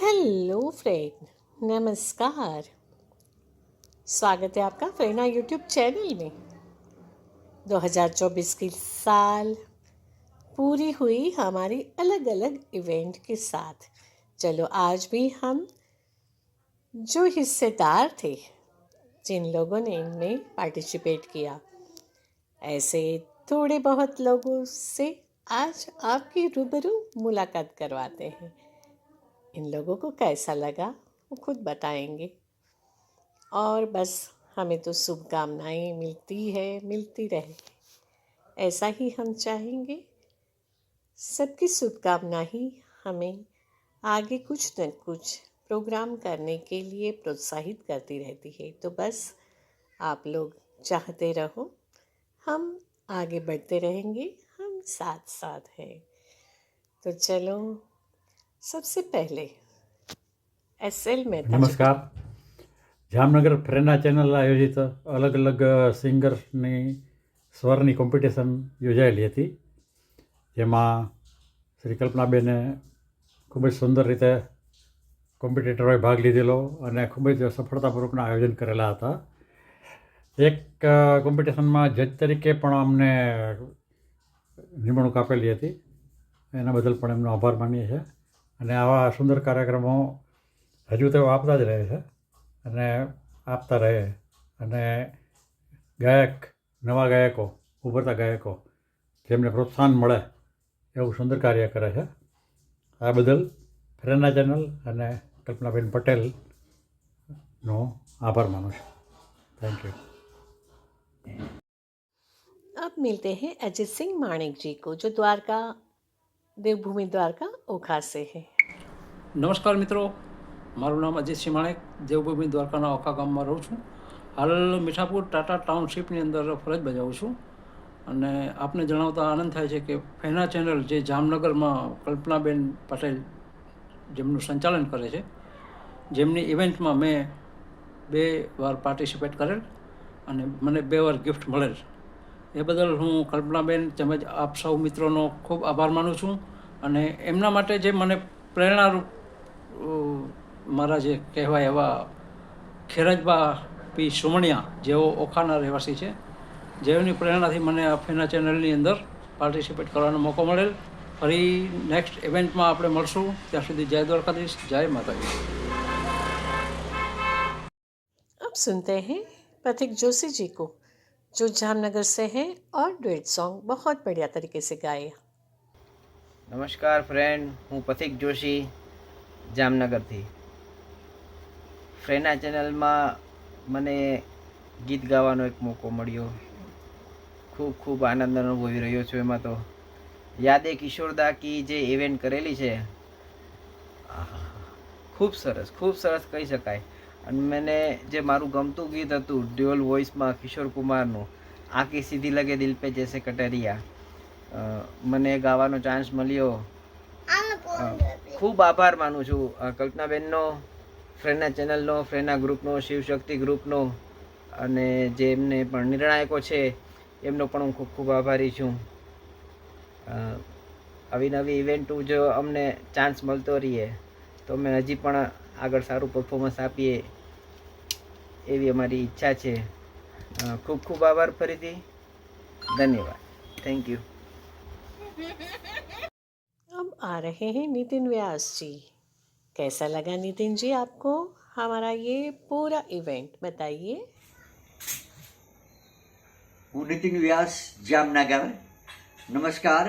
Hello friend, नमस्कार। स्वागत है आपका फ्रेंडा यूट्यूब चैनल में। 2024 की साल पूरी हुई हमारी अलग अलग इवेंट के साथ। चलो आज भी हम जो हिस्सेदार थे, जिन लोगों ने इनमें पार्टिसिपेट किया, ऐसे थोड़े बहुत लोगों से आज आपकी रूबरू मुलाकात करवाते हैं। इन लोगों को कैसा लगा वो खुद बताएंगे। और बस हमें तो शुभकामनाएं मिलती रहे, ऐसा ही हम चाहेंगे। सबकी शुभकामना ही हमें आगे कुछ न कुछ प्रोग्राम करने के लिए प्रोत्साहित करती रहती है। तो बस आप लोग चाहते रहो, हम आगे बढ़ते रहेंगे, हम साथ साथ हैं। तो चलो सबसे पहले SL मेहता जी। નમસ્કાર. જામનગર ફ્રેન્ડા ચેનલ આયોજિત અલગ અલગ સિંગર્સની સ્વરની કોમ્પિટિશન યોજાયેલી હતી, જેમાં શ્રી કલ્પનાબેને ખૂબ જ સુંદર રીતે કોમ્પિટિટરોએ ભાગ લીધેલો અને ખૂબ જ સફળતાપૂર્વકના આયોજન કરેલા હતા. એક કોમ્પિટિશનમાં જજ તરીકે પણ અમને નિમણૂક આપેલી હતી, એના બદલ પણ એમનો આભાર માનીએ છીએ. અને આવા સુંદર કાર્યક્રમો હજુ તેઓ આપતા જ રહે છે અને આપતા રહે. અને નવા ગાયકો, ઉભરતા ગાયકો જેમને પ્રોત્સાહન મળે એવું સુંદર કાર્ય કરે છે. આ બદલ ફ્રેન્ડા ચેનલ અને કલ્પનાબેન પટેલનો આભાર માનું છું. Thank you. अब मिलते हैं अजित सिंह माणिक जी को, जो देवभूमि द्वारका ओखा से है। નમસ્કાર મિત્રો, મારું નામ અજીતસિંહ માણેક, દેવભૂમિ દ્વારકાના ઓખા ગામમાં રહું છું. હાલ મીઠાપુર ટાટા ટાઉનશીપની અંદર ફરજ બજાવું છું. અને આપને જણાવતા આનંદ થાય છે કે ફેના ચેનલ જે જામનગરમાં કલ્પનાબેન પટેલ જેમનું સંચાલન કરે છે, જેમની ઇવેન્ટમાં મેં 2 વાર પાર્ટિસિપેટ કરેલ અને મને 2 વાર ગિફ્ટ મળેલ. એ બદલ હું કલ્પનાબેન તેમજ આપ સૌ મિત્રોનો ખૂબ આભાર માનું છું. અને એમના માટે જે મને પ્રેરણારૂપ મારા જે કહેવાય એવા ખેરજબા પી સુમણિયા, જેઓ ઓખાના રહેવાસી છે, જેઓની પ્રેરણાથી મને આ ફેના ચેનલની અંદર પાર્ટિસિપેટ કરવાનો મોકો મળેલ. ફરી નેક્સ્ટ ઇવેન્ટમાં આપણે મળશું. ત્યાં સુધી જય દ્વારકાધીશ, જય માતાજી. अब सुनते हैं पथिक जोशी जी को, जो जामनगर से हैं और डुएट सॉन्ग बहुत बढ़िया तरीके से गाए। નમસ્કાર ફ્રેન્ડ, હું પથિક જોશી જામનગરથી. ફ્રેના ચેનલમાં મને ગીત ગાવાનો એક મોકો મળ્યો. ખૂબ ખૂબ આનંદ અનુભવી રહ્યો છું. એમાં તો યાદે કિશોરદા કી જે ઇવેન્ટ કરેલી છે, ખૂબ સરસ કહી શકાય. અને મને જે મારું ગમતું ગીત હતું ડ્યુઅલ વોઇસમાં કિશોર કુમારનું, આંખી સીધી લગે દિલ પે જૈસે કટરિયા, મને ગાવાનો ચાન્સ મળ્યો. ખૂબ આભાર માનું છું કલ્પનાબેનનો, ફ્રેન્ડા ચેનલનો, ફ્રેન્ડા ગ્રુપનો, શિવશક્તિ ગ્રુપનો, અને જે એમને પણ નિર્ણાયકો છે એમનો પણ હું ખૂબ ખૂબ આભારી છું. આવી નવી ઇવેન્ટો જો અમને ચાન્સ મળતો રહીએ તો અમે હજી પણ આગળ સારું પરફોર્મન્સ આપીએ એવી અમારી ઈચ્છા છે. ખૂબ ખૂબ આભાર ફરીથી. ધન્યવાદ. Thank you. अब आ रहे हैं नितिन व्यास जी। कैसा लगा नितिन जी आपको हमारा ये पूरा इवेंट, बताइए। હું નીતિન વ્યાસ, જામનગર. નમસ્કાર.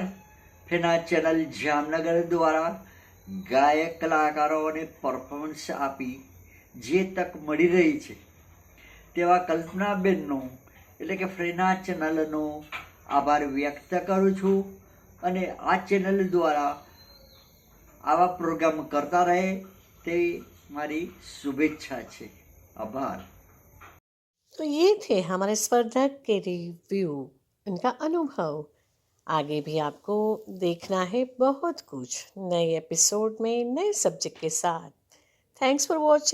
ફેના ચેનલ જામનગર દ્વારા ગાયક કલાકારોને પરફોર્મન્સ આપી જે તક મળી રહી છે, તેવા કલ્પનાબેનનો એટલે કે ફ્રેના ચેનલનો આભાર વ્યક્ત કરું છું. અને આ ચેનલ દ્વારા આવા પ્રોગ્રામ કરતા રહે તેવી મારી શુભેચ્છા છે. આભાર. तो ये थे हमारे स्पर्धक के रिव्यू, उनका अनुभव। आगे भी आपको देखना है बहुत कुछ नए एपिसोड में नए सब्जेक्ट के साथ। Thanks for watching.